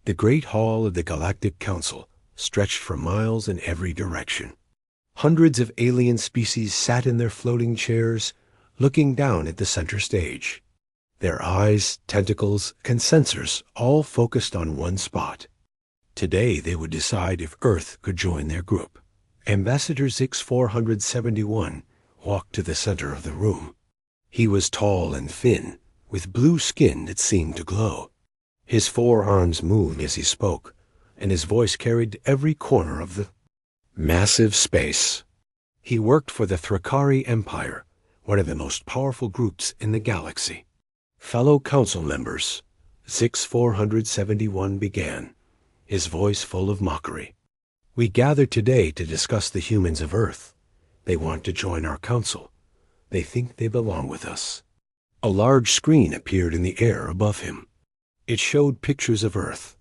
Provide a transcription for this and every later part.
The great hall of the Galactic Council stretched for miles in every direction. Hundreds of alien species sat in their floating chairs, looking down at the center stage. Their eyes, tentacles, and sensors all focused on one spot. Today they would decide if Earth could join their group. Ambassador Zix 471 walked to the center of the room. He was tall and thin, with blue skin that seemed to glow. His forearms moved as he spoke, and his voice carried to every corner of the massive space. He worked for the Thrakari Empire, one of the most powerful groups in the galaxy. Fellow council members, Zix 471 began, his voice full of mockery. We gathered today to discuss the humans of Earth. They want to join our council. They think they belong with us. A large screen appeared in the air above him. It showed pictures of Earth.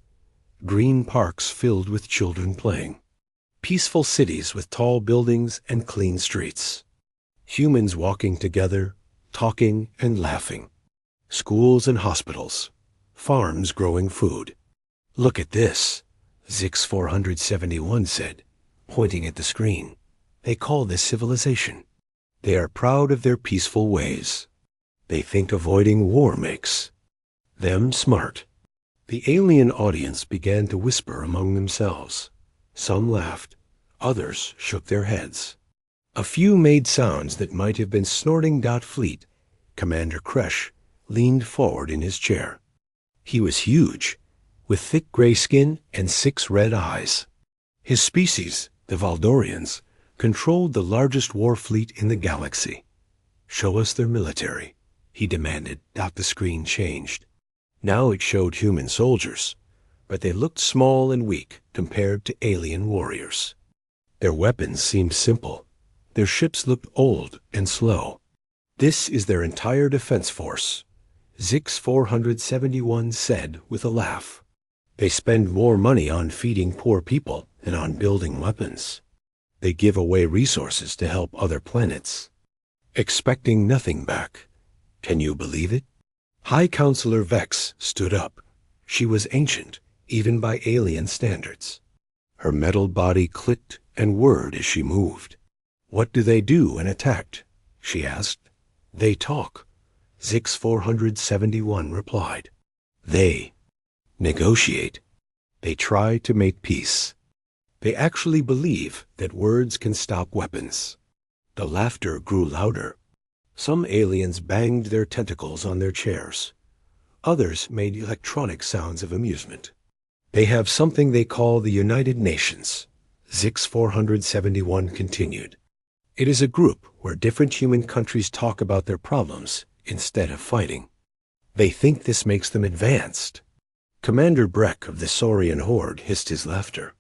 Green parks filled with children playing. Peaceful cities with tall buildings and clean streets. Humans walking together, talking and laughing. Schools and hospitals. Farms growing food. Look at this, Zix 471 said, pointing at the screen. They call this civilization. They are proud of their peaceful ways. They think avoiding war makes them smart. The alien audience began to whisper among themselves. Some laughed. Others shook their heads. A few made sounds that might have been snorting. Fleet. Commander Kresh leaned forward in his chair. He was huge, with thick gray skin and 6 red eyes. His species, the Valdorians, controlled the largest war fleet in the galaxy. Show us their military, he demanded. The screen changed. Now it showed human soldiers, but they looked small and weak compared to alien warriors. Their weapons seemed simple. Their ships looked old and slow. This is their entire defense force, Zix 471 said with a laugh. They spend more money on feeding poor people than on building weapons. They give away resources to help other planets, expecting nothing back. Can you believe it? High Counselor Vex stood up. She was ancient, even by alien standards. Her metal body clicked and whirred as she moved. What do they do when attacked? She asked. They talk, Zix 471 replied. They negotiate. They try to make peace. They actually believe that words can stop weapons. The laughter grew louder. Some aliens banged their tentacles on their chairs. Others made electronic sounds of amusement. They have something they call the United Nations, Zix 471 continued. It is a group where different human countries talk about their problems instead of fighting. They think this makes them advanced. Commander Breck of the Saurian Horde hissed his laughter.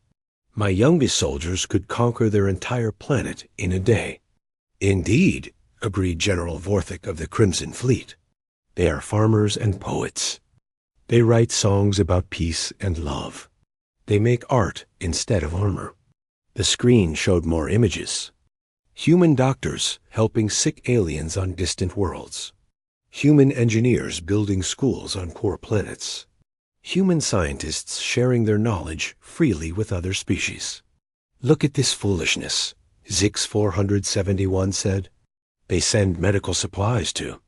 My youngest soldiers could conquer their entire planet in a day. Indeed, agreed General Vorthik of the Crimson Fleet. They are farmers and poets. They write songs about peace and love. They make art instead of armor. The screen showed more images. Human doctors helping sick aliens on distant worlds. Human engineers building schools on poor planets. Human scientists sharing their knowledge freely with other species. Look at this foolishness, Zix 471 said. They send medical supplies to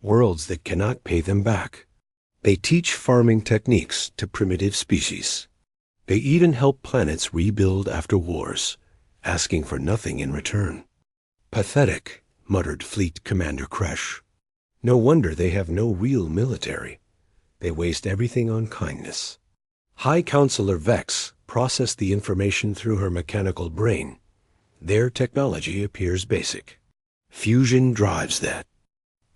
worlds that cannot pay them back. They teach farming techniques to primitive species. They even help planets rebuild after wars, asking for nothing in return. Pathetic, muttered Fleet Commander Kresh. No wonder they have no real military. They waste everything on kindness. High Counselor Vex processed the information through her mechanical brain. Their technology appears basic. Fusion drives that.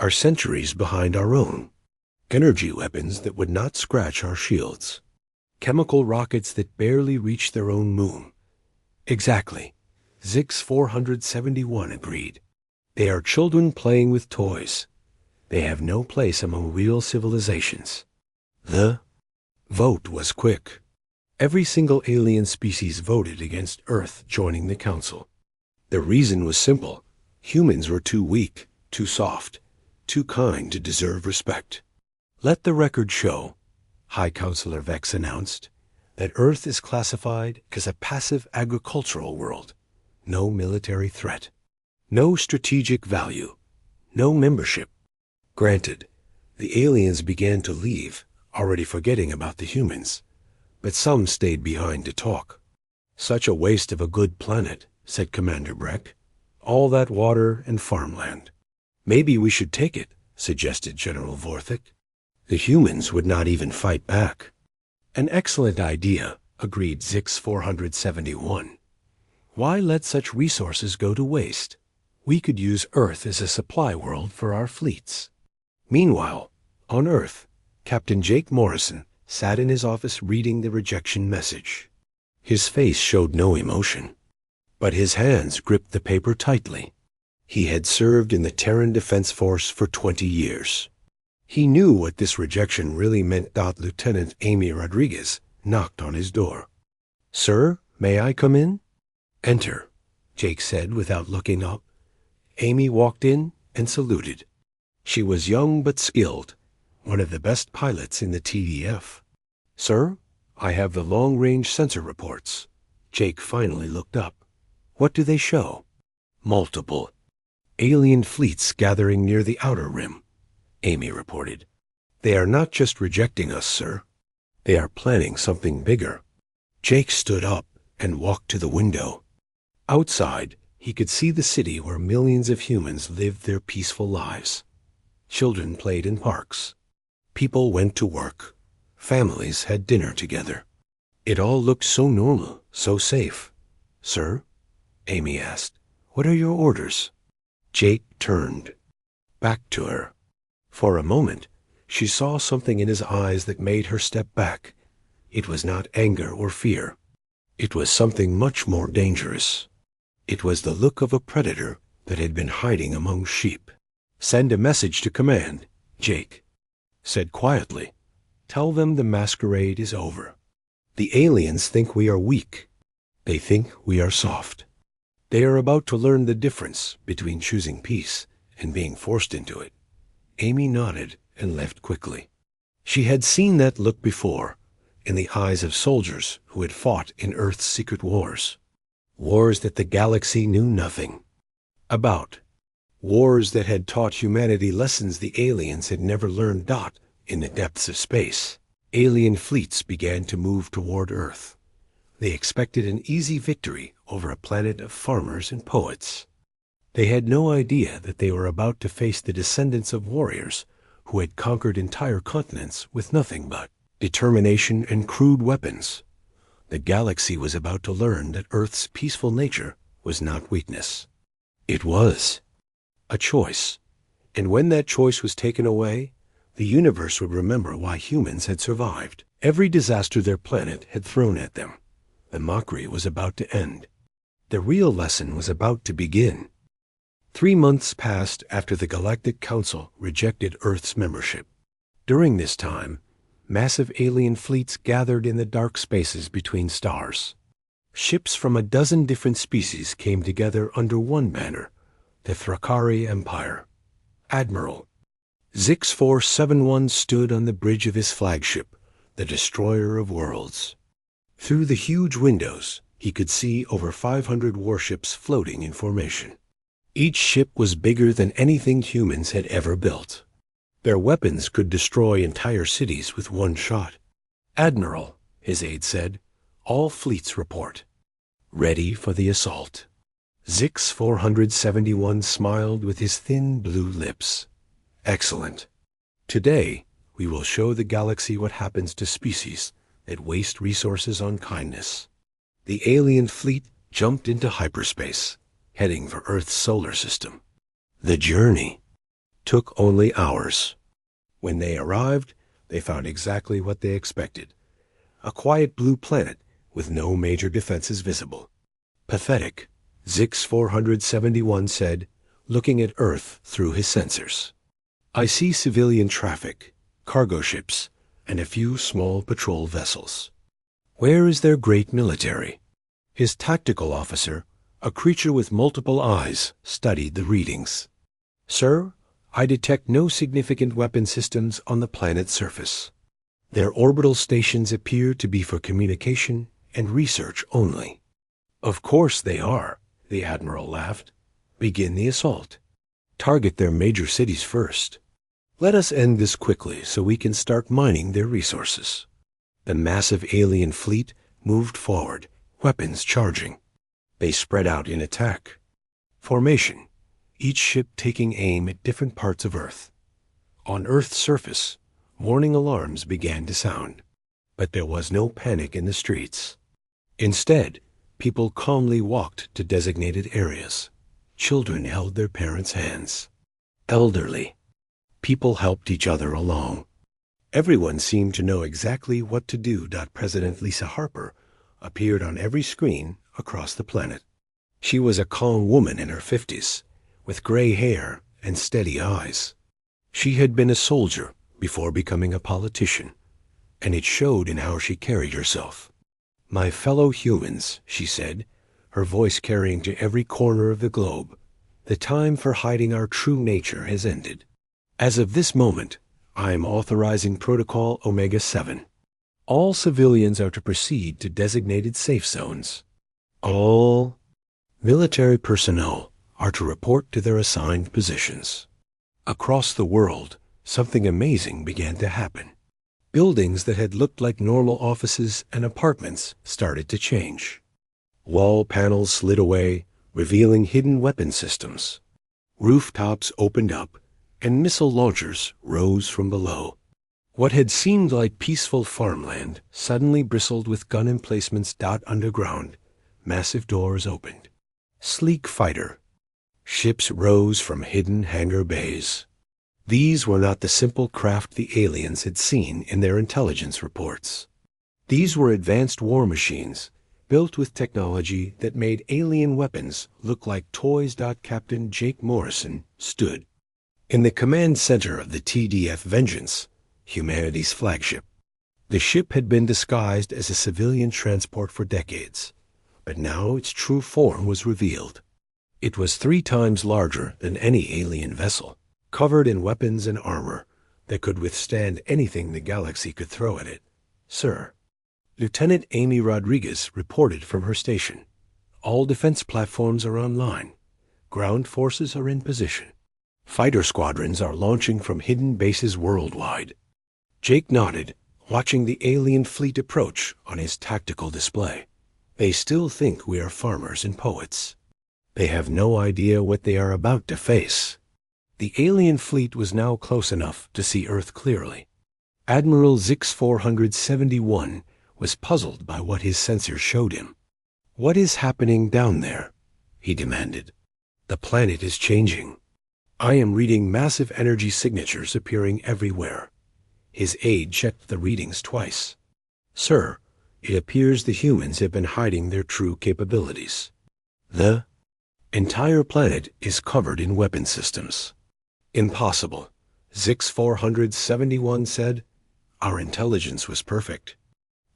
Are centuries behind our own. Energy weapons that would not scratch our shields. Chemical rockets that barely reach their own moon. Exactly. Zix 471 agreed. They are children playing with toys. They have no place among real civilizations. The vote was quick. Every single alien species voted against Earth joining the Council. The reason was simple. Humans were too weak, too soft, too kind to deserve respect. Let the record show, High Counselor Vex announced. that Earth is classified as a passive agricultural world. No military threat. No strategic value. No membership. Granted, the aliens began to leave, already forgetting about the humans, but some stayed behind to talk. Such a waste of a good planet, said Commander Breck. All that water and farmland. Maybe we should take it, suggested General Vorthik. The humans would not even fight back. An excellent idea, agreed Zix 471. Why let such resources go to waste? We could use Earth as a supply world for our fleets. Meanwhile, on Earth, Captain Jake Morrison sat in his office reading the rejection message. His face showed no emotion, but his hands gripped the paper tightly. He had served in the Terran Defense Force for 20 years. He knew what this rejection really meant. Lieutenant Amy Rodriguez knocked on his door. "Sir, may I come in?" "Enter," Jake said without looking up. Amy walked in and saluted. She was young but skilled, one of the best pilots in the TDF. "Sir, I have the long-range sensor reports." Jake finally looked up. "What do they show?" "Multiple alien fleets gathering near the outer rim," Amy reported. "They are not just rejecting us, sir. They are planning something bigger." Jake stood up and walked to the window. Outside, he could see the city where millions of humans lived their peaceful lives. Children played in parks. People went to work. Families had dinner together. It all looked so normal, so safe. "Sir?" Amy asked. "What are your orders?" Jake turned back to her. For a moment, she saw something in his eyes that made her step back. It was not anger or fear. It was something much more dangerous. It was the look of a predator that had been hiding among sheep. "Send a message to command," Jake said quietly. "Tell them the masquerade is over. The aliens think we are weak. They think we are soft. They are about to learn the difference between choosing peace and being forced into it." Amy nodded and left quickly. She had seen that look before, in the eyes of soldiers who had fought in Earth's secret wars. Wars that the galaxy knew nothing about. Wars that had taught humanity lessons the aliens had never learned. In the depths of space, alien fleets began to move toward Earth. They expected an easy victory over a planet of farmers and poets. They had no idea that they were about to face the descendants of warriors who had conquered entire continents with nothing but determination and crude weapons. The galaxy was about to learn that Earth's peaceful nature was not weakness. It was a choice. And when that choice was taken away, the universe would remember why humans had survived. Every disaster their planet had thrown at them, the mockery was about to end. The real lesson was about to begin. 3 months passed after the Galactic Council rejected Earth's membership. During this time, massive alien fleets gathered in the dark spaces between stars. Ships from a dozen different species came together under one banner, the Thrakari Empire. Admiral Zix 471 stood on the bridge of his flagship, the Destroyer of Worlds. Through the huge windows, he could see over 500 warships floating in formation. Each ship was bigger than anything humans had ever built. Their weapons could destroy entire cities with one shot. "Admiral," his aide said, "all fleets report. Ready for the assault." Zix 471 smiled with his thin blue lips. "Excellent. Today, we will show the galaxy what happens to species that waste resources on kindness." The alien fleet jumped into hyperspace, heading for Earth's solar system. The journey took only hours. When they arrived, they found exactly what they expected: a quiet blue planet with no major defenses visible. "Pathetic," Zix 471 said, looking at Earth through his sensors. "I see civilian traffic, cargo ships, and a few small patrol vessels. Where is their great military?" His tactical officer, a creature with multiple eyes, studied the readings. "Sir, I detect no significant weapon systems on the planet's surface." Their orbital stations appear to be for communication and research only. Of course they are, the Admiral laughed. Begin the assault. Target their major cities first. Let us end this quickly so we can start mining their resources. The massive alien fleet moved forward, weapons charging. They spread out in attack. Formation, each ship taking aim at different parts of Earth. On Earth's surface, warning alarms began to sound. But there was no panic in the streets. Instead, people calmly walked to designated areas. Children held their parents' hands. Elderly. People helped each other along. Everyone seemed to know exactly what to do. President Lisa Harper appeared on every screen across the planet. She was a calm woman in her 50s, with gray hair and steady eyes. She had been a soldier before becoming a politician, and it showed in how she carried herself. "My fellow humans," she said, her voice carrying to every corner of the globe, "the time for hiding our true nature has ended. As of this moment, I am authorizing Protocol Omega-7. All civilians are to proceed to designated safe zones. All military personnel are to report to their assigned positions." Across the world, something amazing began to happen. Buildings that had looked like normal offices and apartments started to change. Wall panels slid away, revealing hidden weapon systems. Rooftops opened up, and missile launchers rose from below. What had seemed like peaceful farmland suddenly bristled with gun emplacements. Underground, massive doors opened. Sleek fighter ships rose from hidden hangar bays. These were not the simple craft the aliens had seen in their intelligence reports. These were advanced war machines, built with technology that made alien weapons look like toys. Captain Jake Morrison stood in the command center of the TDF Vengeance, humanity's flagship. The ship had been disguised as a civilian transport for decades, but now its true form was revealed. It was 3 times larger than any alien vessel, covered in weapons and armor that could withstand anything the galaxy could throw at it. "Sir," Lieutenant Amy Rodriguez reported from her station, "all defense platforms are online. Ground forces are in position. Fighter squadrons are launching from hidden bases worldwide." Jake nodded, watching the alien fleet approach on his tactical display. "They still think we are farmers and poets. They have no idea what they are about to face." The alien fleet was now close enough to see Earth clearly. Admiral Zix 471 was puzzled by what his sensors showed him. "What is happening down there?" he demanded. "The planet is changing. I am reading massive energy signatures appearing everywhere." His aide checked the readings twice. "Sir, it appears the humans have been hiding their true capabilities. The entire planet is covered in weapon systems." "Impossible," Zix 471 said. "Our intelligence was perfect.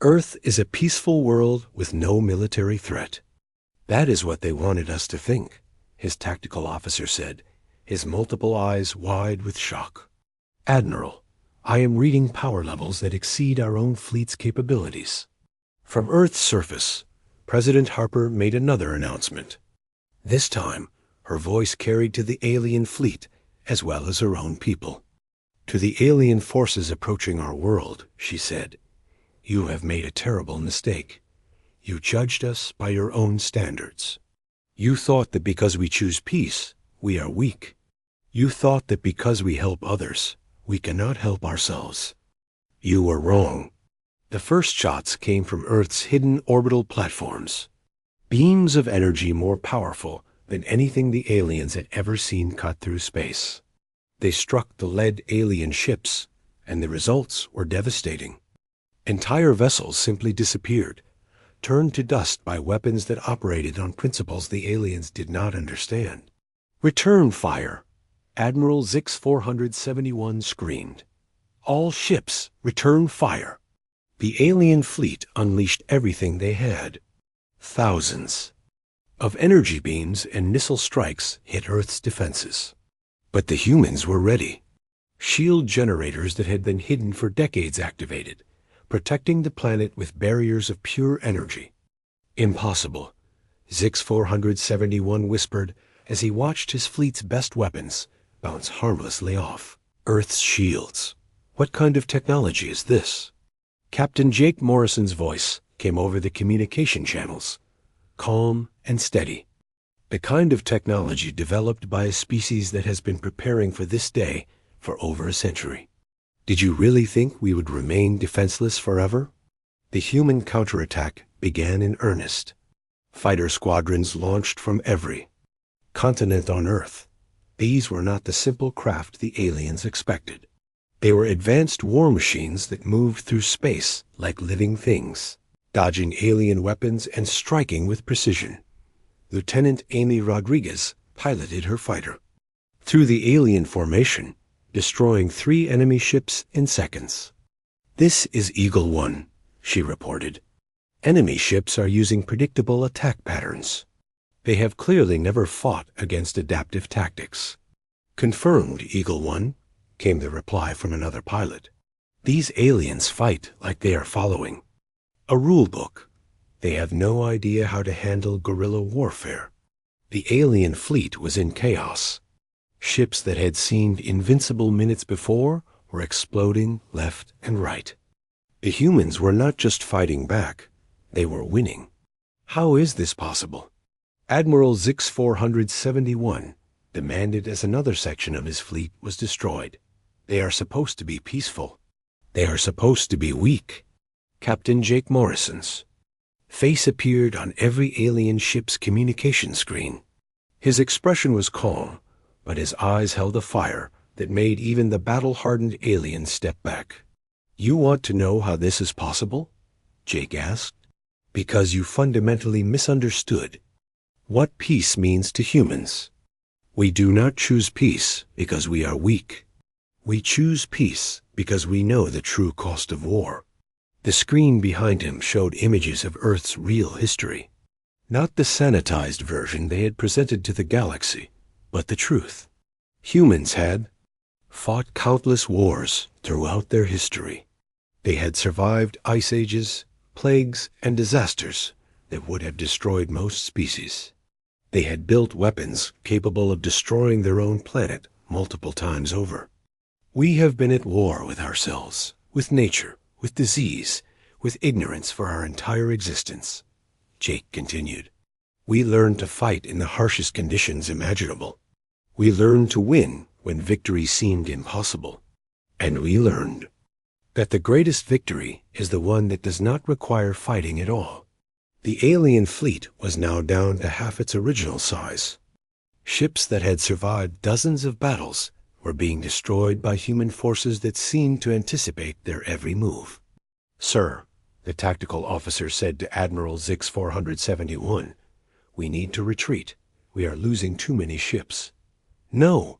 Earth is a peaceful world with no military threat." "That is what they wanted us to think," his tactical officer said, his multiple eyes wide with shock. "Admiral, I am reading power levels that exceed our own fleet's capabilities." From Earth's surface, President Harper made another announcement. This time, her voice carried to the alien fleet as well as her own people. "To the alien forces approaching our world," she said, "you have made a terrible mistake. You judged us by your own standards. You thought that because we choose peace, we are weak. You thought that because we help others, we cannot help ourselves. You were wrong." The first shots came from Earth's hidden orbital platforms. Beams of energy more powerful than anything the aliens had ever seen cut through space. They struck the lead alien ships, and the results were devastating. Entire vessels simply disappeared, turned to dust by weapons that operated on principles the aliens did not understand. "Return fire!" Admiral Zix 471 screamed. "All ships, return fire!" The alien fleet unleashed everything they had. Thousands of energy beams and missile strikes hit Earth's defenses. But the humans were ready. Shield generators that had been hidden for decades activated, protecting the planet with barriers of pure energy. Impossible, Zix 471 whispered as he watched his fleet's best weapons bounce harmlessly off Earth's shields. What kind of technology is this? Captain Jake Morrison's voice came over the communication channels, calm and steady. The kind of technology developed by a species that has been preparing for this day for over a century. Did you really think we would remain defenseless forever? The human counterattack began in earnest. Fighter squadrons launched from every continent on Earth. These were not the simple craft the aliens expected. They were advanced war machines that moved through space like living things, dodging alien weapons and striking with precision. Lieutenant Amy Rodriguez piloted her fighter through the alien formation, destroying 3 enemy ships in seconds. "This is Eagle One," she reported. "Enemy ships are using predictable attack patterns. They have clearly never fought against adaptive tactics." "Confirmed, Eagle One," came the reply from another pilot. "These aliens fight like they are following a rule book. They have no idea how to handle guerrilla warfare." The alien fleet was in chaos. Ships that had seemed invincible minutes before were exploding left and right. The humans were not just fighting back, they were winning. How is this possible? Admiral Zix 471 demanded as another section of his fleet was destroyed. "They are supposed to be peaceful. They are supposed to be weak." Captain Jake Morrison's face appeared on every alien ship's communication screen. His expression was calm, but his eyes held a fire that made even the battle-hardened aliens step back. "You want to know how this is possible?" Jake asked. "Because you fundamentally misunderstood what peace means to humans. We do not choose peace because we are weak. We choose peace because we know the true cost of war." The screen behind him showed images of Earth's real history. Not the sanitized version they had presented to the galaxy, but the truth. Humans had fought countless wars throughout their history. They had survived ice ages, plagues, and disasters that would have destroyed most species. They had built weapons capable of destroying their own planet multiple times over. "We have been at war with ourselves, with nature, with disease, with ignorance for our entire existence," Jake continued. "We learned to fight in the harshest conditions imaginable. We learned to win when victory seemed impossible. And we learned that the greatest victory is the one that does not require fighting at all." The alien fleet was now down to half its original size. Ships that had survived dozens of battles were being destroyed by human forces that seemed to anticipate their every move. "Sir," the tactical officer said to Admiral Zix 471, "we need to retreat. We are losing too many ships." "No,"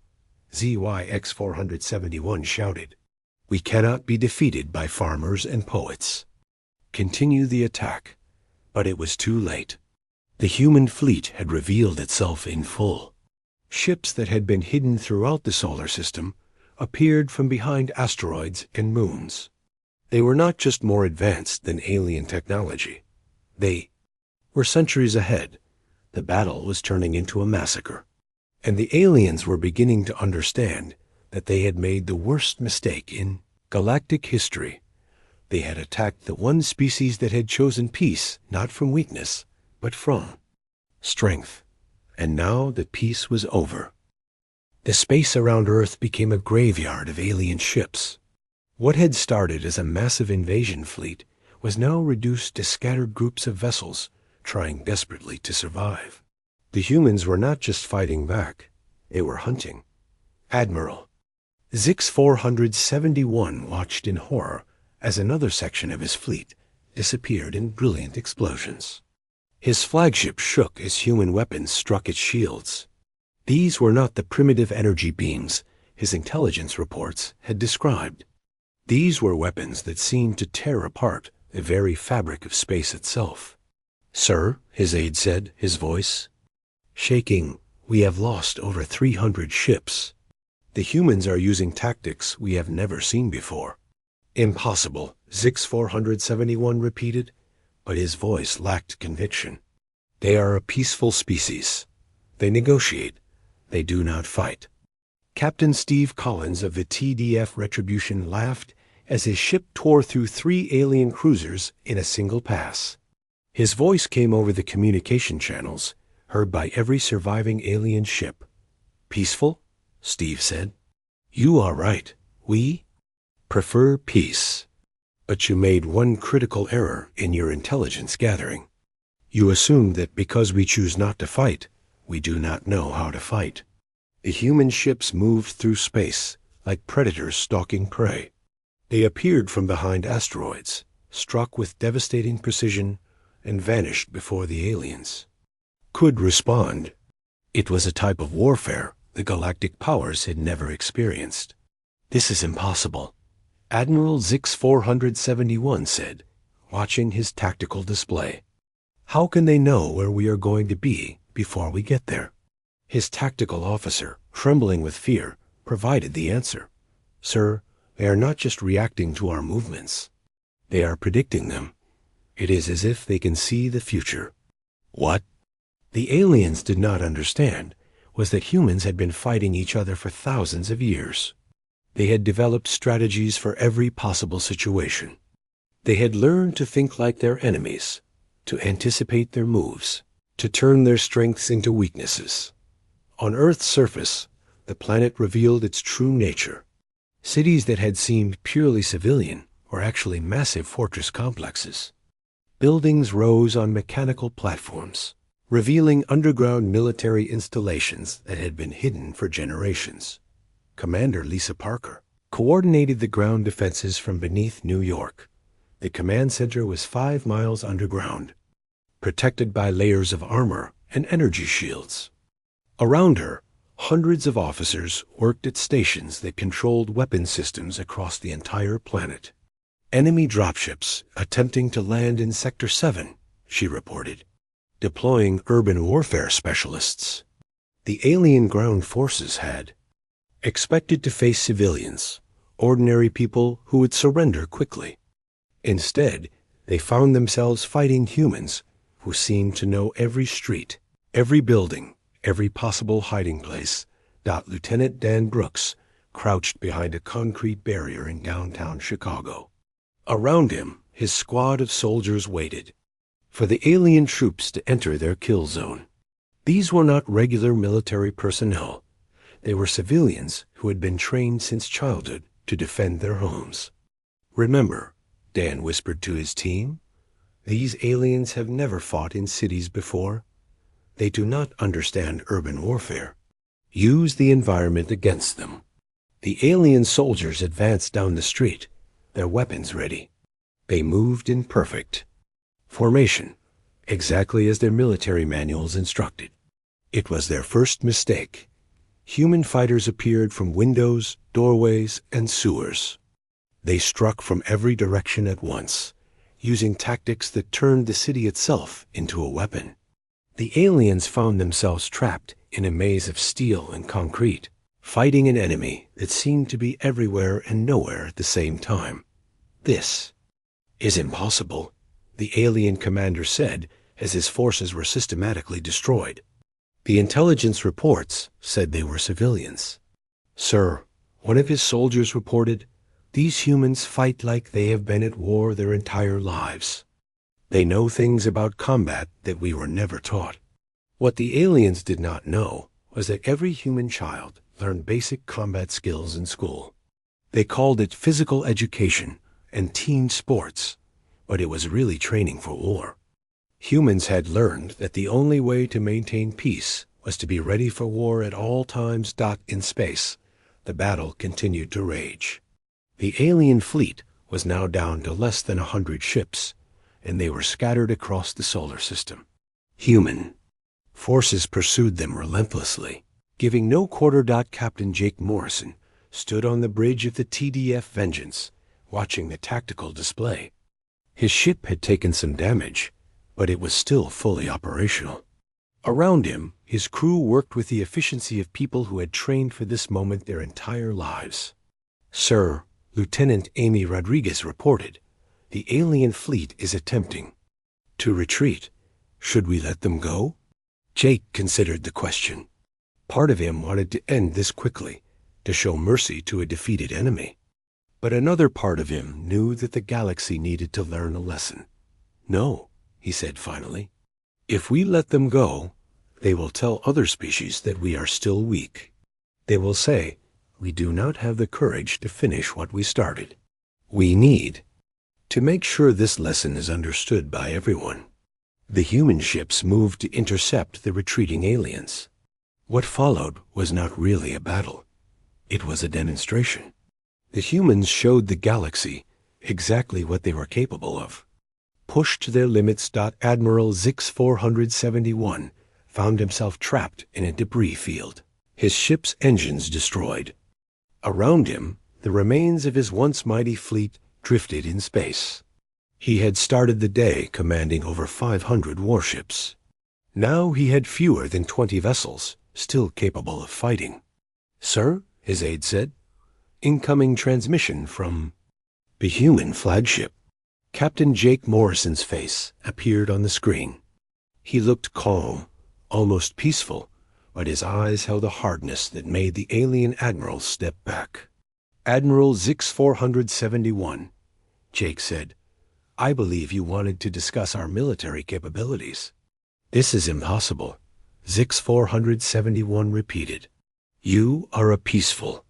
ZYX 471 shouted. "We cannot be defeated by farmers and poets. Continue the attack." But it was too late. The human fleet had revealed itself in full. Ships that had been hidden throughout the solar system appeared from behind asteroids and moons. They were not just more advanced than alien technology. They were centuries ahead. The battle was turning into a massacre. And the aliens were beginning to understand that they had made the worst mistake in galactic history. They had attacked the one species that had chosen peace not from weakness, but from strength. And now the peace was over. The space around Earth became a graveyard of alien ships. What had started as a massive invasion fleet was now reduced to scattered groups of vessels trying desperately to survive. The humans were not just fighting back, they were hunting. Admiral Zix 471 watched in horror as another section of his fleet disappeared in brilliant explosions. His flagship shook as human weapons struck its shields. These were not the primitive energy beams his intelligence reports had described. These were weapons that seemed to tear apart the very fabric of space itself. "Sir," his aide said, his voice shaking, "we have lost over 300 ships. The humans are using tactics we have never seen before." "Impossible," Zix 471 repeated, but his voice lacked conviction. They are a peaceful species. They negotiate. They do not fight. Captain Steve Collins of the TDF Retribution laughed as his ship tore through 3 alien cruisers in a single pass. His voice came over the communication channels, heard by every surviving alien ship. Peaceful? Steve said. You are right. We prefer peace. But you made one critical error in your intelligence gathering. You assumed that because we choose not to fight, we do not know how to fight. The human ships moved through space like predators stalking prey. They appeared from behind asteroids, struck with devastating precision, and vanished before the aliens could respond. It was a type of warfare the galactic powers had never experienced. This is impossible, Admiral Zix 471 said, watching his tactical display. How can they know where we are going to be before we get there? His tactical officer, trembling with fear, provided the answer. Sir, they are not just reacting to our movements. They are predicting them. It is as if they can see the future. What the aliens did not understand was that humans had been fighting each other for thousands of years. They had developed strategies for every possible situation. They had learned to think like their enemies, to anticipate their moves, to turn their strengths into weaknesses. On Earth's surface, the planet revealed its true nature. Cities that had seemed purely civilian were actually massive fortress complexes. Buildings rose on mechanical platforms, revealing underground military installations that had been hidden for generations. Commander Lisa Parker coordinated the ground defenses from beneath New York. The command center was 5 miles underground, protected by layers of armor and energy shields. Around her, hundreds of officers worked at stations that controlled weapon systems across the entire planet. Enemy dropships attempting to land in Sector 7, she reported, deploying urban warfare specialists. The alien ground forces had expected to face civilians, ordinary people who would surrender quickly. Instead, they found themselves fighting humans who seemed to know every street, every building, every possible hiding place. Lieutenant Dan Brooks crouched behind a concrete barrier in downtown Chicago. Around him, his squad of soldiers waited for the alien troops to enter their kill zone. These were not regular military personnel. They were civilians who had been trained since childhood to defend their homes. Remember, Dan whispered to his team, these aliens have never fought in cities before. They do not understand urban warfare. Use the environment against them. The alien soldiers advanced down the street, their weapons ready. They moved in perfect formation, exactly as their military manuals instructed. It was their first mistake. Human fighters appeared from windows, doorways, and sewers. They struck from every direction at once, using tactics that turned the city itself into a weapon. The aliens found themselves trapped in a maze of steel and concrete, fighting an enemy that seemed to be everywhere and nowhere at the same time. This is impossible, the alien commander said as his forces were systematically destroyed. The intelligence reports said they were civilians. Sir, one of his soldiers reported, these humans fight like they have been at war their entire lives. They know things about combat that we were never taught. What the aliens did not know was that every human child learned basic combat skills in school. They called it physical education and team sports, but it was really training for war. Humans had learned that the only way to maintain peace was to be ready for war at all times. In space, the battle continued to rage. The alien fleet was now down to less than 100 ships, and they were scattered across the solar system. Human forces pursued them relentlessly, giving no quarter. Captain Jake Morrison stood on the bridge of the TDF Vengeance, watching the tactical display. His ship had taken some damage, but it was still fully operational. Around him, his crew worked with the efficiency of people who had trained for this moment their entire lives. Sir, Lieutenant Amy Rodriguez reported, The alien fleet is attempting to retreat. Should we let them go? Jake considered the question. Part of him wanted to end this quickly, to show mercy to a defeated enemy. But another part of him knew that the galaxy needed to learn a lesson. No, he said finally. If we let them go, they will tell other species that we are still weak. They will say, we do not have the courage to finish what we started. We need to make sure this lesson is understood by everyone. The human ships moved to intercept the retreating aliens. What followed was not really a battle. It was a demonstration. The humans showed the galaxy exactly what they were capable of. Pushed to their limits, Admiral Zix 471 found himself trapped in a debris field, his ship's engines destroyed. Around him, the remains of his once mighty fleet drifted in space. He had started the day commanding over 500 warships. Now he had fewer than 20 vessels, still capable of fighting. "Sir," his aide said, "incoming transmission from the human flagship." Captain Jake Morrison's face appeared on the screen. He looked calm, almost peaceful, but his eyes held a hardness that made the alien admiral step back. "Admiral Zix 471, Jake said, "I believe you wanted to discuss our military capabilities." "This is impossible," Zix 471 repeated. "You are a peaceful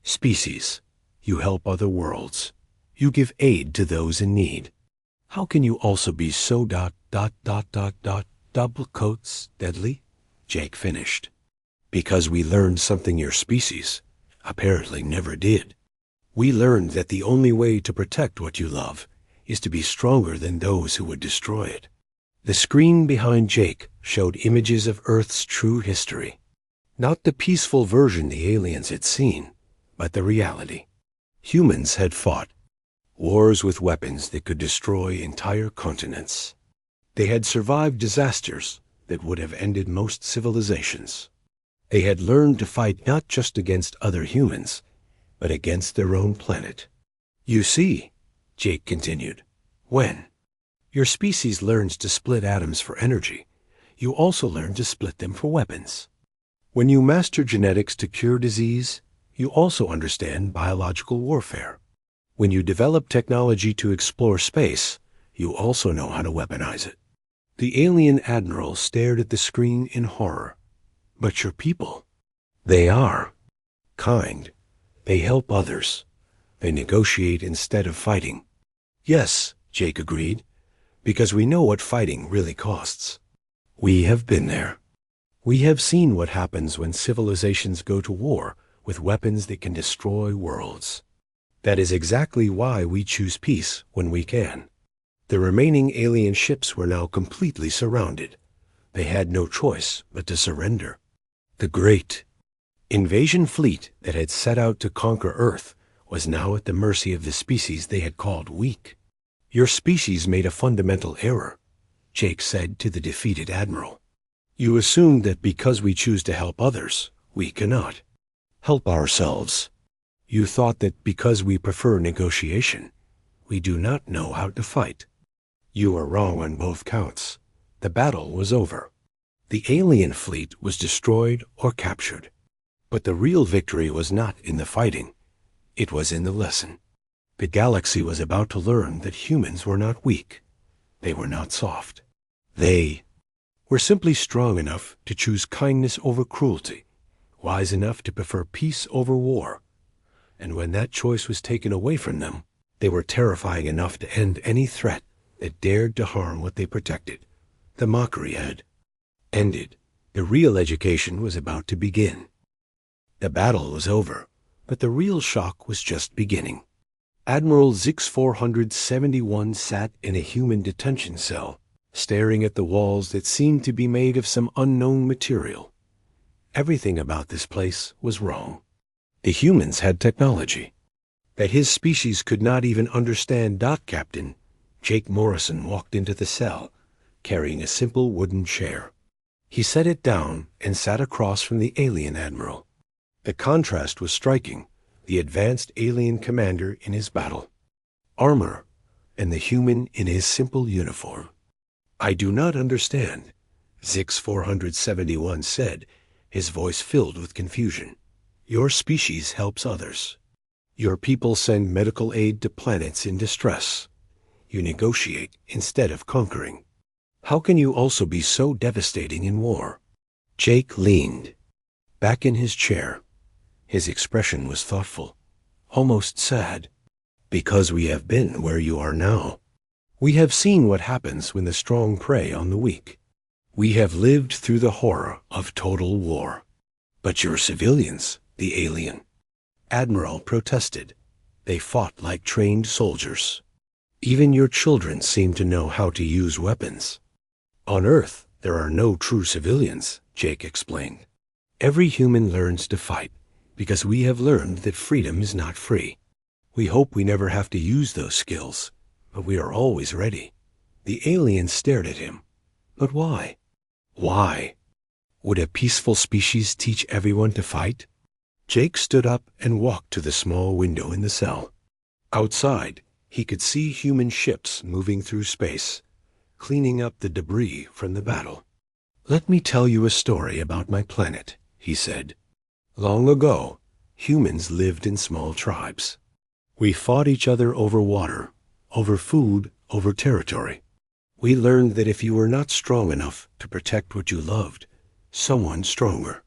species. You help other worlds. You give aid to those in need. How can you also be so double quotes deadly?" Jake finished. "Because we learned something your species apparently never did. We learned that the only way to protect what you love is to be stronger than those who would destroy it." The screen behind Jake showed images of Earth's true history. Not the peaceful version the aliens had seen, but the reality. Humans had fought wars with weapons that could destroy entire continents. They had survived disasters that would have ended most civilizations. They had learned to fight not just against other humans, but against their own planet. "You see," Jake continued, "when your species learns to split atoms for energy, you also learn to split them for weapons. When you master genetics to cure disease, you also understand biological warfare. When you develop technology to explore space, you also know how to weaponize it." The alien admiral stared at the screen in horror. "But your people, they are kind. They help others. They negotiate instead of fighting." "Yes," Jake agreed, "because we know what fighting really costs. We have been there. We have seen what happens when civilizations go to war with weapons that can destroy worlds. That is exactly why we choose peace when we can." The remaining alien ships were now completely surrounded. They had no choice but to surrender. The great invasion fleet that had set out to conquer Earth was now at the mercy of the species they had called weak. "Your species made a fundamental error," Jake said to the defeated admiral. "You assumed that because we choose to help others, we cannot help ourselves. You thought that because we prefer negotiation, we do not know how to fight. You are wrong on both counts. The battle was over. The alien fleet was destroyed or captured. But the real victory was not in the fighting. It was in the lesson. The galaxy was about to learn that humans were not weak. They were not soft. They were simply strong enough to choose kindness over cruelty, wise enough to prefer peace over war. And when that choice was taken away from them, they were terrifying enough to end any threat that dared to harm what they protected. The mockery had ended. The real education was about to begin. The battle was over, but the real shock was just beginning. Admiral Zix 471 sat in a human detention cell, staring at the walls that seemed to be made of some unknown material. Everything about this place was wrong. The humans had technology that his species could not even understand. Captain Jake Morrison walked into the cell, carrying a simple wooden chair. He set it down and sat across from the alien admiral. The contrast was striking, the advanced alien commander in his battle. Armor, and the human in his simple uniform. "I do not understand," Zix 471 said, his voice filled with confusion. "Your species helps others. Your people send medical aid to planets in distress. You negotiate instead of conquering. How can you also be so devastating in war?" Jake leaned back in his chair. His expression was thoughtful, almost sad. "Because we have been where you are now. We have seen what happens when the strong prey on the weak. We have lived through the horror of total war." "But your civilians," the alien admiral protested. "They fought like trained soldiers. Even your children seem to know how to use weapons." "On Earth, there are no true civilians," Jake explained. "Every human learns to fight because we have learned that freedom is not free. We hope we never have to use those skills, but we are always ready." The alien stared at him. "But why? Why? Would a peaceful species teach everyone to fight?" Jake stood up and walked to the small window in the cell. Outside, he could see human ships moving through space, cleaning up the debris from the battle. "Let me tell you a story about my planet," he said. "Long ago, humans lived in small tribes. We fought each other over water, over food, over territory. We learned that if you were not strong enough to protect what you loved, someone stronger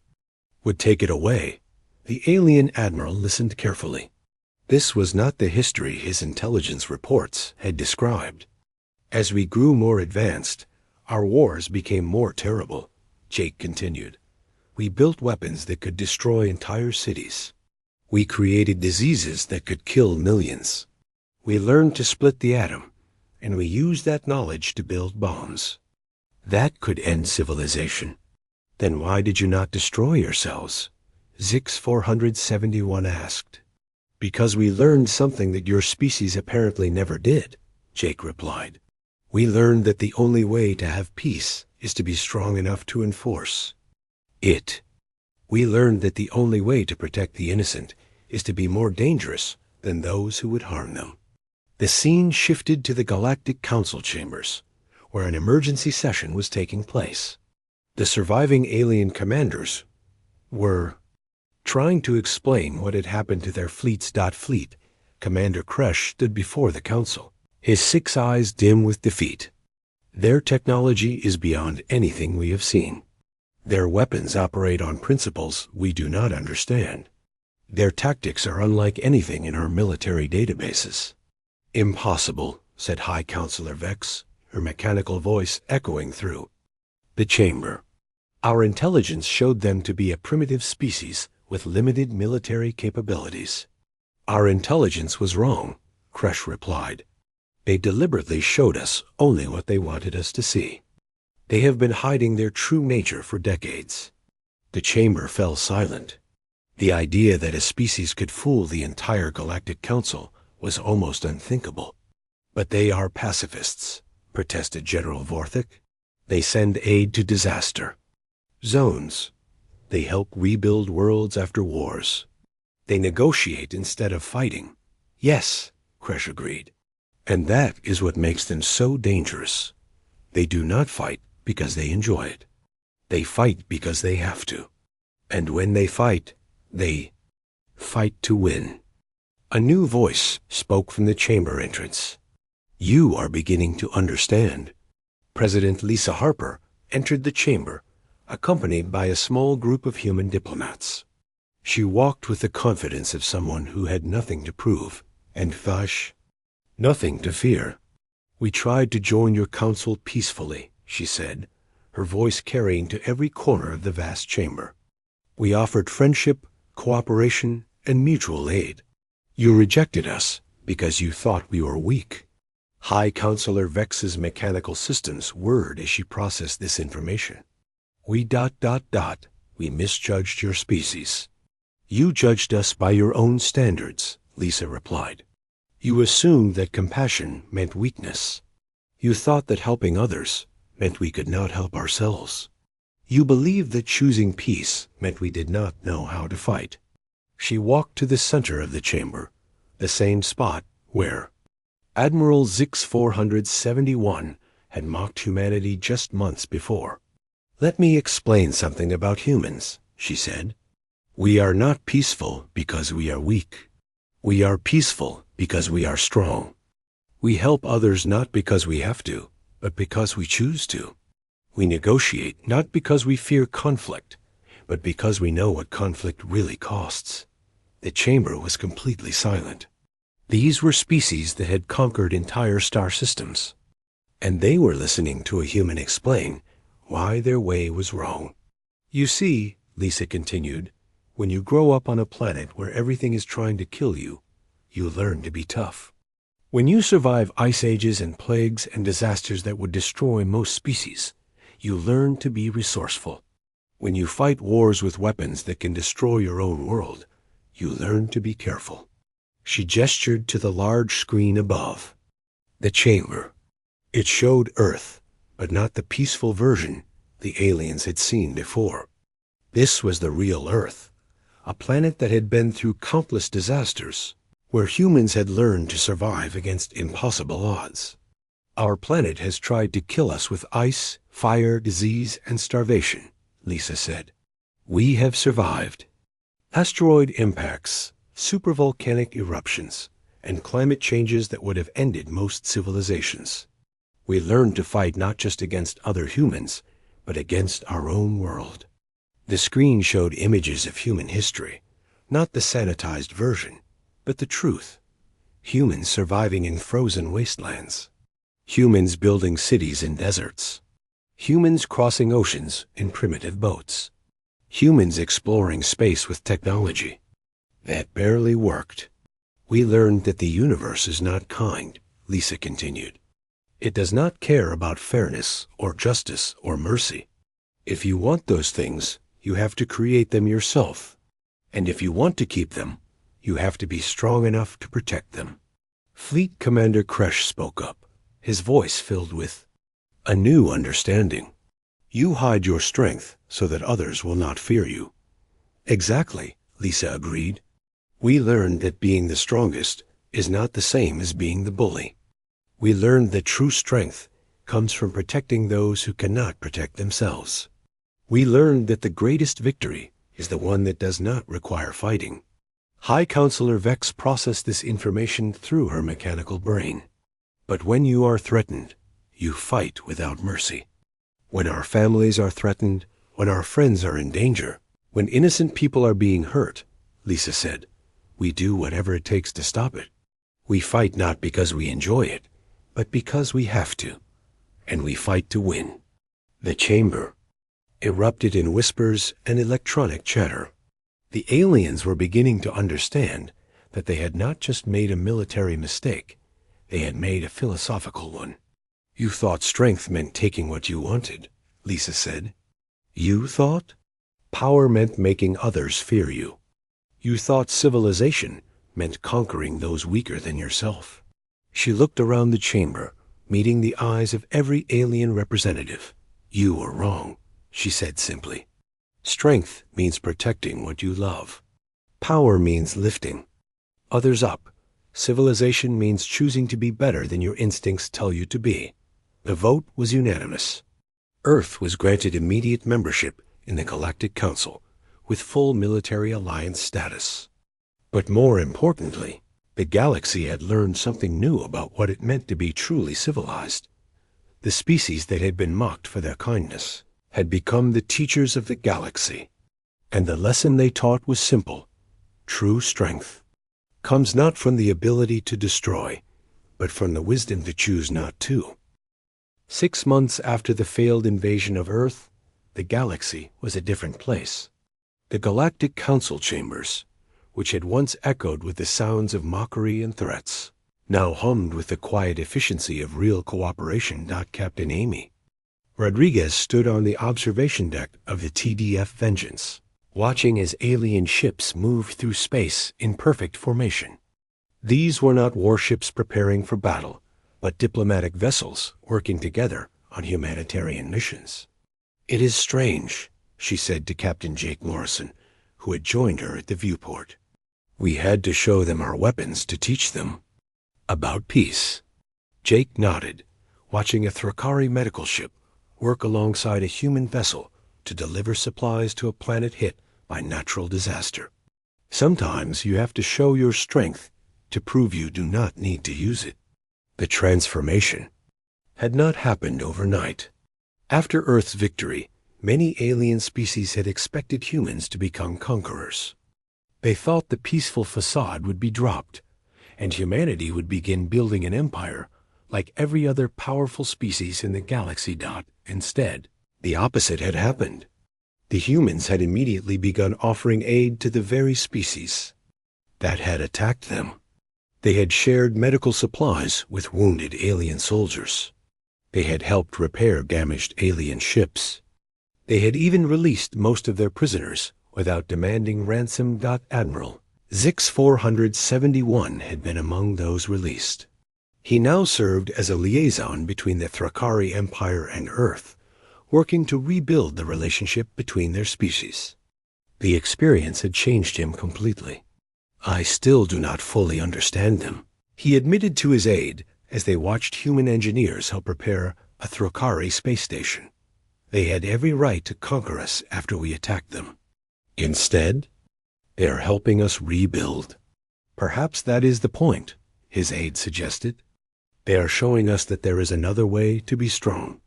would take it away." The alien admiral listened carefully. This was not the history his intelligence reports had described. "As we grew more advanced, our wars became more terrible," Jake continued. "We built weapons that could destroy entire cities. We created diseases that could kill millions. We learned to split the atom, and we used that knowledge to build bombs. That could end civilization. Then why did you not destroy yourselves?" Zix 471 asked. "Because we learned something that your species apparently never did," Jake replied. "We learned that the only way to have peace is to be strong enough to enforce it. We learned that the only way to protect the innocent is to be more dangerous than those who would harm them." The scene shifted to the Galactic Council chambers, where an emergency session was taking place. The surviving alien commanders were trying to explain what had happened to their fleets. Fleet Commander Kresh stood before the council, his 6 eyes dim with defeat. "Their technology is beyond anything we have seen. Their weapons operate on principles we do not understand. Their tactics are unlike anything in our military databases." "Impossible," said High Counselor Vex, her mechanical voice echoing through the chamber. "Our intelligence showed them to be a primitive species with limited military capabilities." "Our intelligence was wrong," Kresh replied. "They deliberately showed us only what they wanted us to see. They have been hiding their true nature for decades." The chamber fell silent. The idea that a species could fool the entire Galactic Council was almost unthinkable. "But they are pacifists," protested General Vorthik. "They send aid to disaster zones. They help rebuild worlds after wars. They negotiate instead of fighting." "Yes," Kresh agreed. "And that is what makes them so dangerous. They do not fight because they enjoy it. They fight because they have to. And when they fight to win." A new voice spoke from the chamber entrance. "You are beginning to understand." President Lisa Harper entered the chamber, accompanied by a small group of human diplomats. She walked with the confidence of someone who had nothing to prove, and nothing to fear. "We tried to join your council peacefully," she said, her voice carrying to every corner of the vast chamber. "We offered friendship, cooperation, and mutual aid. You rejected us because you thought we were weak." High Counselor Vex's mechanical systems whirred as she processed this information. "We we misjudged your species." "You judged us by your own standards," Lisa replied. "You assumed that compassion meant weakness. You thought that helping others meant we could not help ourselves. You believed that choosing peace meant we did not know how to fight." She walked to the center of the chamber, the same spot where, Admiral Zix 471 had mocked humanity just months before. "Let me explain something about humans," she said. "We are not peaceful because we are weak. We are peaceful because we are strong. We help others not because we have to, but because we choose to. We negotiate not because we fear conflict, but because we know what conflict really costs." The chamber was completely silent. These were species that had conquered entire star systems, and they were listening to a human explain why their way was wrong. "You see," Lisa continued, "when you grow up on a planet where everything is trying to kill you, you learn to be tough. When you survive ice ages and plagues and disasters that would destroy most species, you learn to be resourceful. When you fight wars with weapons that can destroy your own world, you learn to be careful." She gestured to the large screen above. The chamber. It showed Earth, but not the peaceful version the aliens had seen before. This was the real Earth, a planet that had been through countless disasters, where humans had learned to survive against impossible odds. "Our planet has tried to kill us with ice, fire, disease, and starvation," Lisa said. "We have survived. Asteroid impacts, supervolcanic eruptions, and climate changes that would have ended most civilizations. We learned to fight not just against other humans, but against our own world." The screen showed images of human history, not the sanitized version, but the truth. Humans surviving in frozen wastelands. Humans building cities in deserts. Humans crossing oceans in primitive boats. Humans exploring space with technology that barely worked. "We learned that the universe is not kind," Lisa continued. "It does not care about fairness or justice or mercy. If you want those things, you have to create them yourself. And if you want to keep them, you have to be strong enough to protect them." Fleet Commander Kresh spoke up, his voice filled with a new understanding. "You hide your strength so that others will not fear you." "Exactly," Lisa agreed. "We learned that being the strongest is not the same as being the bully. We learned that true strength comes from protecting those who cannot protect themselves. We learned that the greatest victory is the one that does not require fighting." High Counselor Vex processed this information through her mechanical brain. "But when you are threatened, you fight without mercy. When our families are threatened, when our friends are in danger, when innocent people are being hurt," Lisa said, "we do whatever it takes to stop it. We fight not because we enjoy it, but because we have to. And we fight to win." The chamber erupted in whispers and electronic chatter. The aliens were beginning to understand that they had not just made a military mistake, they had made a philosophical one. "You thought strength meant taking what you wanted," Lisa said. "You thought? Power meant making others fear you. You thought civilization meant conquering those weaker than yourself." She looked around the chamber, meeting the eyes of every alien representative. "You were wrong," she said simply. "Strength means protecting what you love. Power means lifting others up. Civilization means choosing to be better than your instincts tell you to be." The vote was unanimous. Earth was granted immediate membership in the Galactic Council with full military alliance status. But more importantly, the galaxy had learned something new about what it meant to be truly civilized. The species that had been mocked for their kindness had become the teachers of the galaxy. And the lesson they taught was simple. True strength comes not from the ability to destroy, but from the wisdom to choose not to. 6 months after the failed invasion of Earth, the galaxy was a different place. The Galactic Council chambers, which had once echoed with the sounds of mockery and threats, now hummed with the quiet efficiency of real cooperation. Captain Amy Rodriguez stood on the observation deck of the TDF Vengeance, watching as alien ships moved through space in perfect formation. These were not warships preparing for battle, but diplomatic vessels working together on humanitarian missions. "It is strange," she said to Captain Jake Morrison, who had joined her at the viewport. "We had to show them our weapons to teach them about peace." Jake nodded, watching a Thrakari medical ship work alongside a human vessel to deliver supplies to a planet hit by natural disaster. Sometimes you have to show your strength to prove you do not need to use it. The transformation had not happened overnight. After Earth's victory, many alien species had expected humans to become conquerors. They thought the peaceful facade would be dropped, and humanity would begin building an empire like every other powerful species in the galaxy. Instead, the opposite had happened. The humans had immediately begun offering aid to the very species that had attacked them. They had shared medical supplies with wounded alien soldiers. They had helped repair damaged alien ships. They had even released most of their prisoners without demanding ransom. Admiral Zix 471 had been among those released. He now served as a liaison between the Thrakari Empire and Earth, working to rebuild the relationship between their species. The experience had changed him completely. "I still do not fully understand them," he admitted to his aide as they watched human engineers help repair a Thrakari space station. "They had every right to conquer us after we attacked them. Instead, they are helping us rebuild." "Perhaps that is the point," his aide suggested. "They are showing us that there is another way to be strong."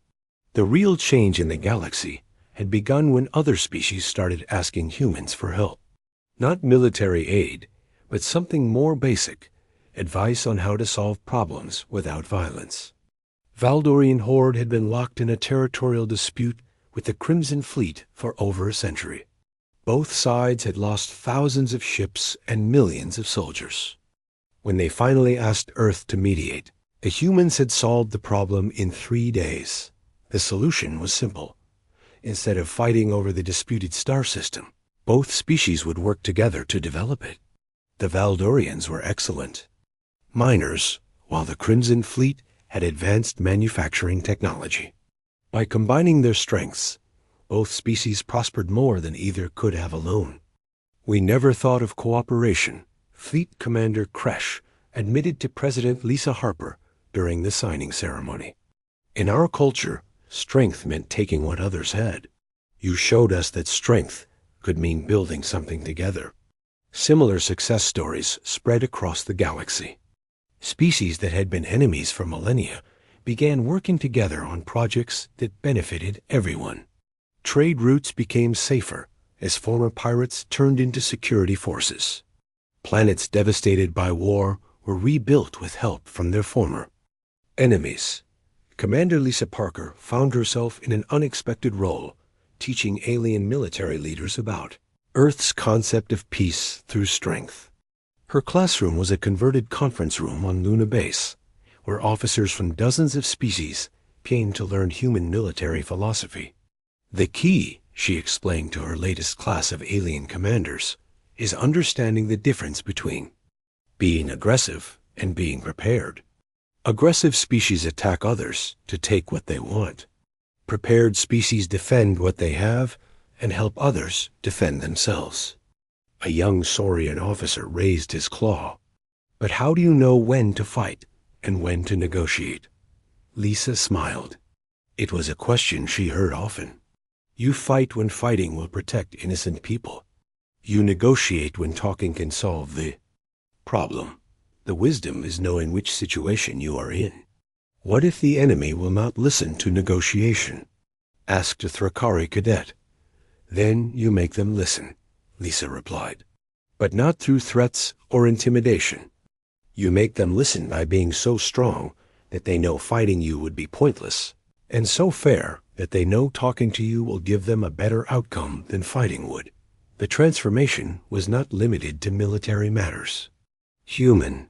The real change in the galaxy had begun when other species started asking humans for help. Not military aid, but something more basic: advice on how to solve problems without violence. Valdorian Horde had been locked in a territorial dispute with the Crimson Fleet for over a century. Both sides had lost thousands of ships and millions of soldiers. When they finally asked Earth to mediate, the humans had solved the problem in 3 days. The solution was simple. Instead of fighting over the disputed star system, both species would work together to develop it. The Valdorians were excellent miners, while the Crimson Fleet had advanced manufacturing technology. By combining their strengths, both species prospered more than either could have alone. "We never thought of cooperation," Fleet Commander Kresh admitted to President Lisa Harper during the signing ceremony. "In our culture, strength meant taking what others had. You showed us that strength could mean building something together." Similar success stories spread across the galaxy. Species that had been enemies for millennia began working together on projects that benefited everyone. Trade routes became safer as former pirates turned into security forces. Planets devastated by war were rebuilt with help from their former enemies. Commander Lisa Parker found herself in an unexpected role, teaching alien military leaders about Earth's concept of peace through strength. Her classroom was a converted conference room on Luna Base, where officers from dozens of species came to learn human military philosophy. "The key," she explained to her latest class of alien commanders, "is understanding the difference between being aggressive and being prepared. Aggressive species attack others to take what they want. Prepared species defend what they have and help others defend themselves." A young Saurian officer raised his claw. "But how do you know when to fight and when to negotiate?" Lisa smiled. It was a question she heard often. "You fight when fighting will protect innocent people. You negotiate when talking can solve the problem. The wisdom is knowing which situation you are in." "What if the enemy will not listen to negotiation?" asked a Thrakari cadet. "Then you make them listen," Lisa replied. "But not through threats or intimidation. You make them listen by being so strong that they know fighting you would be pointless, and so fair that they know talking to you will give them a better outcome than fighting would." The transformation was not limited to military matters. Human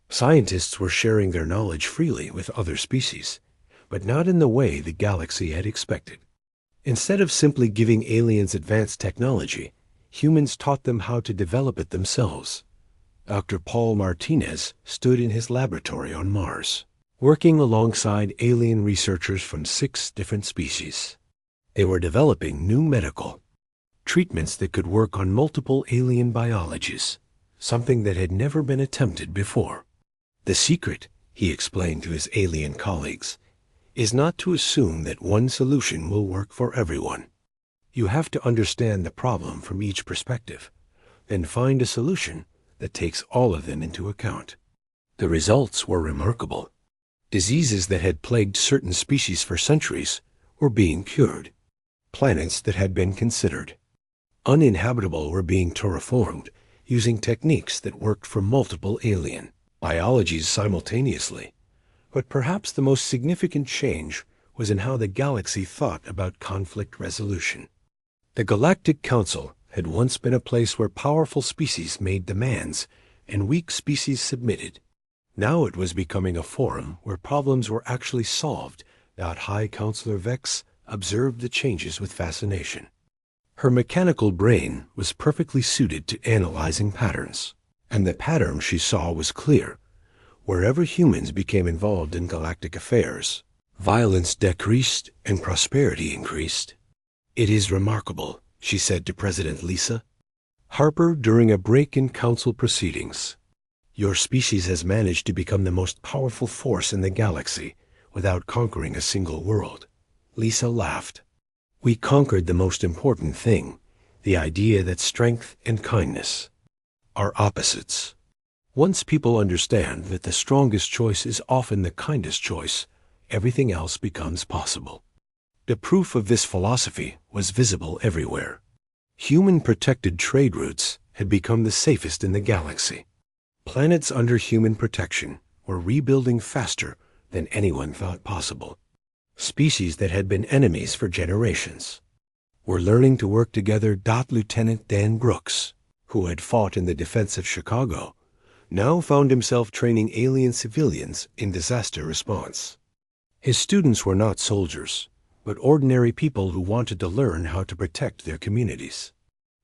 scientists were sharing their knowledge freely with other species, but not in the way the galaxy had expected. Instead of simply giving aliens advanced technology, humans taught them how to develop it themselves. Dr. Paul Martinez stood in his laboratory on Mars, working alongside alien researchers from 6 different species. They were developing new medical treatments that could work on multiple alien biologies, something that had never been attempted before. The secret, he explained to his alien colleagues, is not to assume that one solution will work for everyone. You have to understand the problem from each perspective, then find a solution that takes all of them into account. The results were remarkable. Diseases that had plagued certain species for centuries were being cured. Planets that had been considered uninhabitable were being terraformed using techniques that worked for multiple alien biologies simultaneously. But perhaps the most significant change was in how the galaxy thought about conflict resolution. The Galactic Council had once been a place where powerful species made demands and weak species submitted. Now it was becoming a forum where problems were actually solved. High Counselor Vex observed the changes with fascination. Her mechanical brain was perfectly suited to analyzing patterns, and the pattern she saw was clear. Wherever humans became involved in galactic affairs, violence decreased and prosperity increased. "It is remarkable," she said to President Lisa Harper during a break in council proceedings. "Your species has managed to become the most powerful force in the galaxy without conquering a single world." Lisa laughed. "We conquered the most important thing, the idea that strength and kindness are opposites. Once people understand that the strongest choice is often the kindest choice, everything else becomes possible." The proof of this philosophy was visible everywhere. Human-protected trade routes had become the safest in the galaxy. Planets under human protection were rebuilding faster than anyone thought possible. Species that had been enemies for generations were learning to work together. Lieutenant Dan Brooks, who had fought in the defense of Chicago, now found himself training alien civilians in disaster response. His students were not soldiers, but ordinary people who wanted to learn how to protect their communities.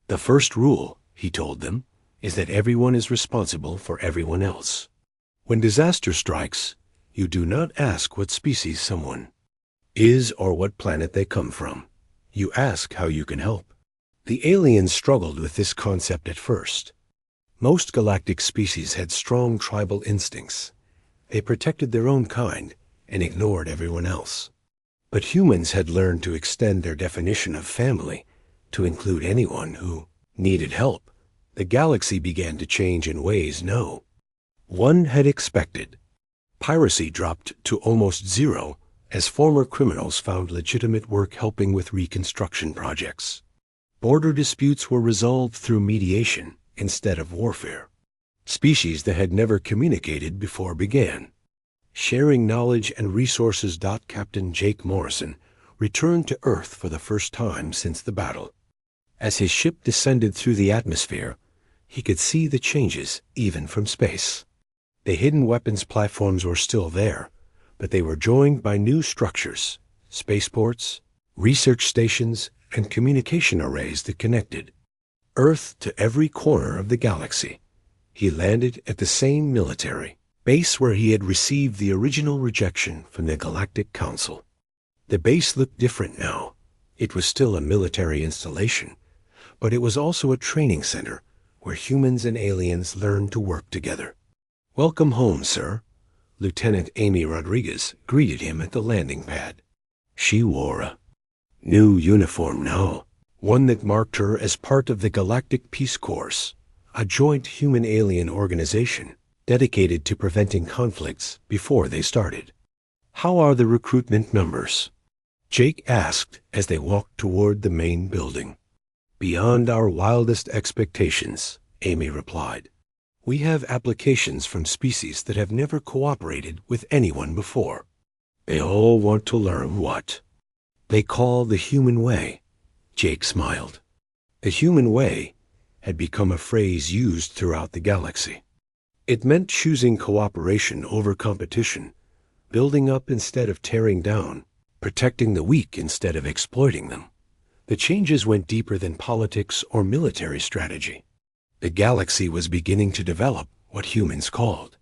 "The first rule," he told them, "is that everyone is responsible for everyone else. When disaster strikes, you do not ask what species someone is or what planet they come from. You ask how you can help." The aliens struggled with this concept at first. Most galactic species had strong tribal instincts. They protected their own kind and ignored everyone else. But humans had learned to extend their definition of family to include anyone who needed help. The galaxy began to change in ways no one had expected. Piracy dropped to almost zero as former criminals found legitimate work helping with reconstruction projects. Border disputes were resolved through mediation instead of warfare. Species that had never communicated before began sharing knowledge and resources. Captain Jake Morrison returned to Earth for the first time since the battle. As his ship descended through the atmosphere, he could see the changes even from space. The hidden weapons platforms were still there, but they were joined by new structures, spaceports, research stations, and communication arrays that connected Earth to every corner of the galaxy. He landed at the same military base where he had received the original rejection from the Galactic Council. The base looked different now. It was still a military installation, but it was also a training center where humans and aliens learned to work together. "Welcome home, sir." Lieutenant Amy Rodriguez greeted him at the landing pad. She wore a new uniform now, one that marked her as part of the Galactic Peace Corps, a joint human-alien organization dedicated to preventing conflicts before they started. "How are the recruitment numbers?" Jake asked as they walked toward the main building. "Beyond our wildest expectations," Amy replied. "We have applications from species that have never cooperated with anyone before. They all want to learn what they call the human way." Jake smiled. The human way had become a phrase used throughout the galaxy. It meant choosing cooperation over competition, building up instead of tearing down, protecting the weak instead of exploiting them. The changes went deeper than politics or military strategy. The galaxy was beginning to develop what humans called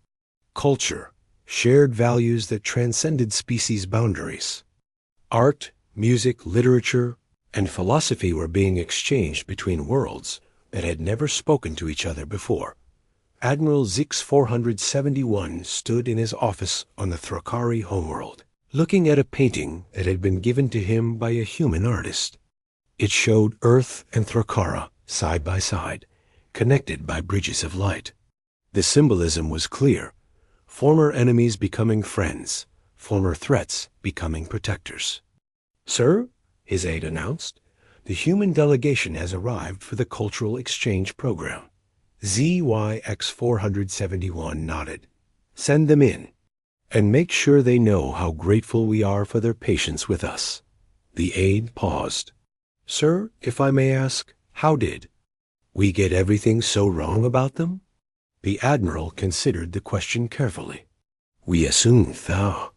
culture, shared values that transcended species boundaries. Art, music, literature, and philosophy were being exchanged between worlds that had never spoken to each other before. Admiral Zix 471 stood in his office on the Thrakari homeworld, looking at a painting that had been given to him by a human artist. It showed Earth and Thrakara side by side, connected by bridges of light. The symbolism was clear: former enemies becoming friends, former threats becoming protectors. "Sir," his aide announced, "the human delegation has arrived for the cultural exchange program." ZYX 471 nodded. "Send them in, and make sure they know how grateful we are for their patience with us." The aide paused. "Sir, if I may ask, how did we get everything so wrong about them?" The Admiral considered the question carefully. "We assumed thou